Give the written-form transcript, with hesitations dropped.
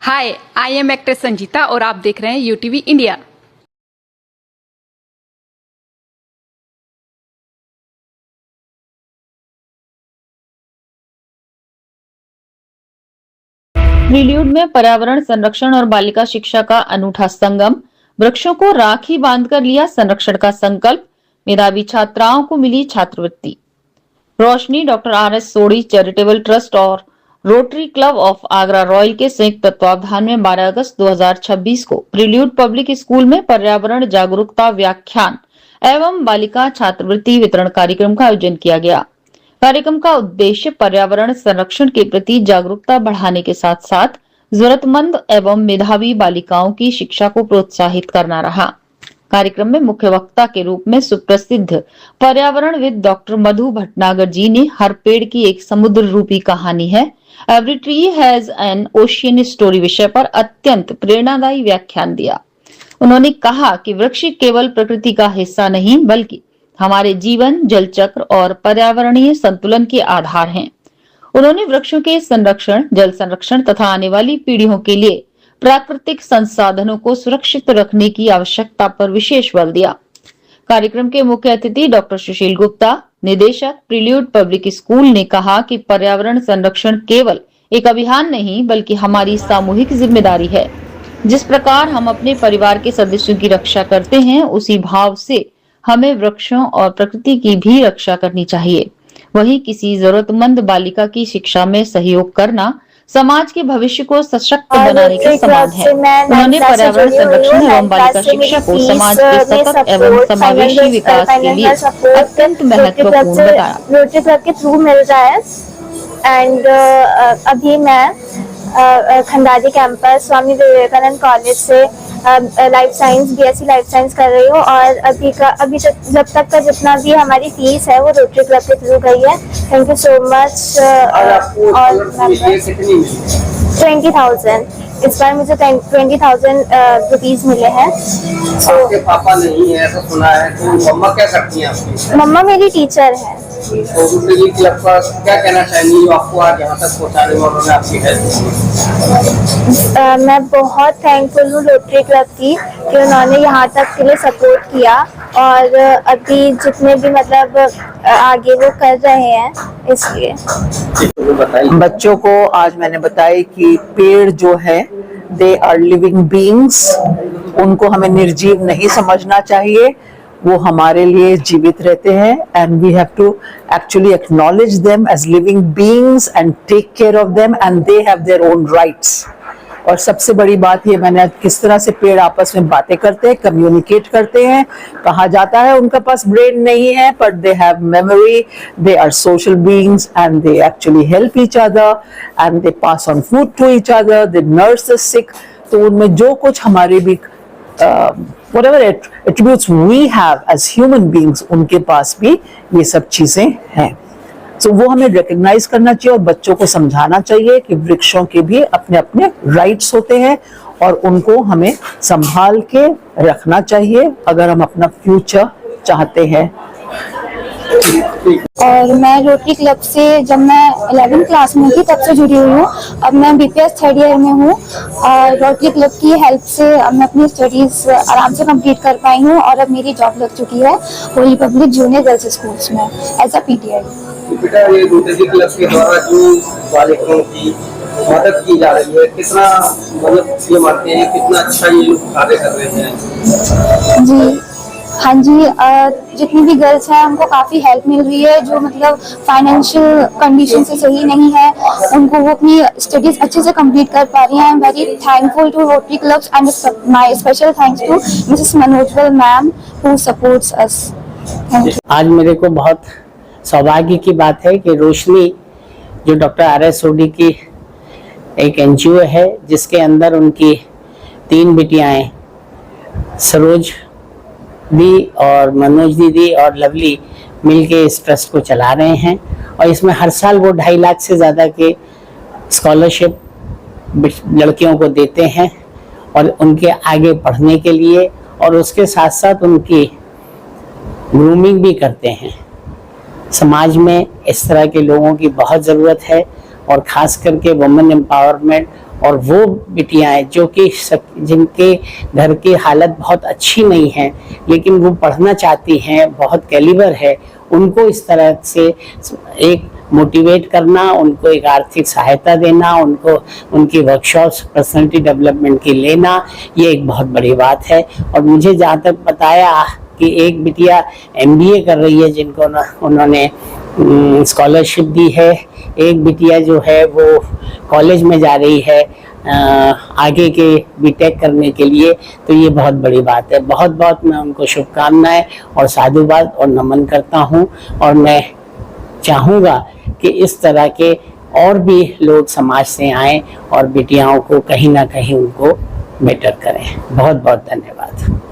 Hi, I am actress Sanjita और आप देख रहे हैं यूटीवी इंडिया। प्रील्यूड में पर्यावरण संरक्षण और बालिका शिक्षा का अनूठा संगम। वृक्षों को राखी बांधकर लिया संरक्षण का संकल्प। मेधावी छात्राओं को मिली छात्रवृत्ति। रोशनी doctor R S. Sodhi charitable trust और rotary club of Agra royal के संयुक्त तत्वावधान में 12 अगस्त 2026 को प्रील्यूड पब्लिक स्कूल में पर्यावरण जागरूकता व्याख्यान एवं बालिका छात्रवृत्ति वितरण कार्यक्रम का आयोजन किया गया। कार्यक्रम का उद्देश्य पर्यावरण संरक्षण के प्रति जागरूकता बढ़ाने के साथ साथ जरूरतमंद एवं मेधावी बालिकाओं की शिक्षा को प्रोत्साहित करना रहा। कार्यक्रम में मुख्य वक्ता के रूप में सुप्रसिद्ध पर्यावरणविद डॉक्टर मधु भटनागर जी ने हर पेड़ की एक समुद्र रूपी कहानी है, every tree has an ocean story विषय पर अत्यंत प्रेरणादायी व्याख्यान दिया। उन्होंने कहा कि वृक्ष केवल प्रकृति का हिस्सा नहीं बल्कि हमारे जीवन, जल चक्र और पर्यावरणीय संतुलन के आधार हैं। उन्होंने वृक्षों के संरक्षण, जल संरक्षण तथा आने वाली पीढ़ियों के लिए प्राकृतिक संसाधनों को सुरक्षित रखने की आवश्यकता पर विशेष बल दिया। कार्यक्रम के मुख्य अतिथि डॉक्टर सुशील गुप्ता, निदेशक प्रील्यूड पब्लिक स्कूल, ने कहा कि पर्यावरण संरक्षण केवल एक अभियान नहीं बल्कि हमारी सामूहिक जिम्मेदारी है। जिस प्रकार हम अपने परिवार के सदस्यों की रक्षा करते हैं, उसी भाव से हमें वृक्षों और प्रकृति की भी रक्षा करनी चाहिए। वहीं किसी जरूरतमंद बालिका की शिक्षा में सहयोग करना समाज के भविष्य को सशक्त बनाने के समान है। उन्होंने पर्यावरण संरक्षण एवं बालिका शिक्षा को समाज के सतत एवं समावेशी विकास के लिए अत्यंत महत्वपूर्ण बताया। रोटरी क्लब के थ्रू मिल रहा है एंड अभी मैं खंडारी कैंपस स्वामी विवेकानंद कॉलेज से life science BSc life science कर रही हूँ और अभी जब तक का जितना भी हमारी फीस है वो रोटरी क्लब के थ्रू गई है। Thank you so much. और 20,000 इस बार मुझे 20,000 रुपीज मिले हैं। आपके पापा नहीं है ऐसा सुना है, तो मम्मा क्या करती हैं आपकी? मम्मा मेरी टीचर है। तो रोटरी क्लब का क्या कहना चाहेंगी जो आपको आज यहाँ तक पहुँचाने में उन्होंने आपकी हेल्प की? मैं बहुत थैंकफुल हूँ रोटरी क्लब की कि उन्होंने यहाँ तक के लिए सपोर्ट किया और अभी जितने भी मतलब आगे वो कर रहे हैं इसलिए। बच्चों को आज मैंने बताया कि पेड़ जो है दे आर लिविंग बीइंग्स, उनको हमें निर्जीव नहीं समझना चाहिए, वो हमारे लिए जीवित रहते हैं and we have to actually acknowledge them as living beings and take care of them and they have their own rights. और सबसे बड़ी बात ये मैंने किस तरह से पेड़ आपस में बातें करते हैं, कम्युनिकेट करते हैं। कहा जाता है उनके पास ब्रेन नहीं है but they have memory, they are social beings and they actually help each other and they pass on food to each other, they nurse the sick. तो उनमें जो कुछ हमारे भी whatever attributes we have as human beings, उनके पास भी ये सब चीजें हैं। तो वो हमें रिकग्नाइज करना चाहिए और बच्चों को समझाना चाहिए कि वृक्षों के भी अपने अपने राइट्स होते हैं और उनको हमें संभाल के रखना चाहिए अगर हम अपना फ्यूचर चाहते हैं। और मैं रोटरी क्लब से जब मैं 11th क्लास में थी तब से जुड़ी हुई हूँ। अब मैं बीपीएस 3rd ईयर में हूँ और रोटरी क्लब की हेल्प से अब मैं अपनी स्टडीज आराम से कंप्लीट कर पाई हूँ और अब मेरी जॉब लग चुकी है Holi public junior girls schools में एज अ पीटीआई। बेटा, ये रोटरी क्लब के द्वारा जो बालिकाओं की मदद की जा रही है, कितना मतलब ये मानते हैं कितना अच्छा ये लोग कार्य कर रहे हैं? जी हाँ जी, जितनी भी गर्ल्स हैं उनको काफ़ी हेल्प मिल रही है जो मतलब फाइनेंशियल कंडीशन से सही नहीं है, उनको वो अपनी स्टडीज अच्छे से कंप्लीट कर पा रही हैं। I am very thankful to rotary clubs and my special thanks to Mrs Manojwal ma'am who supports us. Thank you. आज मेरे को बहुत सौभाग्य की बात है कि रोशनी जो डॉक्टर आर.एस. सोढ़ी की एक एनजीओ है जिसके अंदर उनकी 3 बेटियां हैं, सरोज दी और मनोज दीदी और लवली, मिलके इस ट्रस्ट को चला रहे हैं और इसमें हर साल वो 2.5 लाख से ज़्यादा के स्कॉलरशिप लड़कियों को देते हैं और उनके आगे पढ़ने के लिए और उसके साथ साथ उनकी ग्रूमिंग भी करते हैं। समाज में इस तरह के लोगों की बहुत ज़रूरत है और ख़ास करके वुमेन एम्पावरमेंट और वो बिटियाएं जो कि जिनके घर की हालत बहुत अच्छी नहीं है लेकिन वो पढ़ना चाहती हैं, बहुत कैलिबर है, उनको इस तरह से एक मोटिवेट करना, उनको एक आर्थिक सहायता देना, उनको उनकी वर्कशॉप्स पर्सनालिटी डेवलपमेंट की लेना, ये एक बहुत बड़ी बात है। और मुझे जहाँ तक बताया कि एक बिटिया MBA कर रही है जिनको उन्होंने स्कॉलरशिप दी है, एक बिटिया जो है वो कॉलेज में जा रही है आगे के बीटेक करने के लिए, तो ये बहुत बड़ी बात है। बहुत बहुत मैं उनको शुभकामनाएं और साधुवाद और नमन करता हूँ और मैं चाहूँगा कि इस तरह के और भी लोग समाज से आएं और बिटियाओं को कहीं ना कहीं उनको बेटर करें। बहुत बहुत धन्यवाद।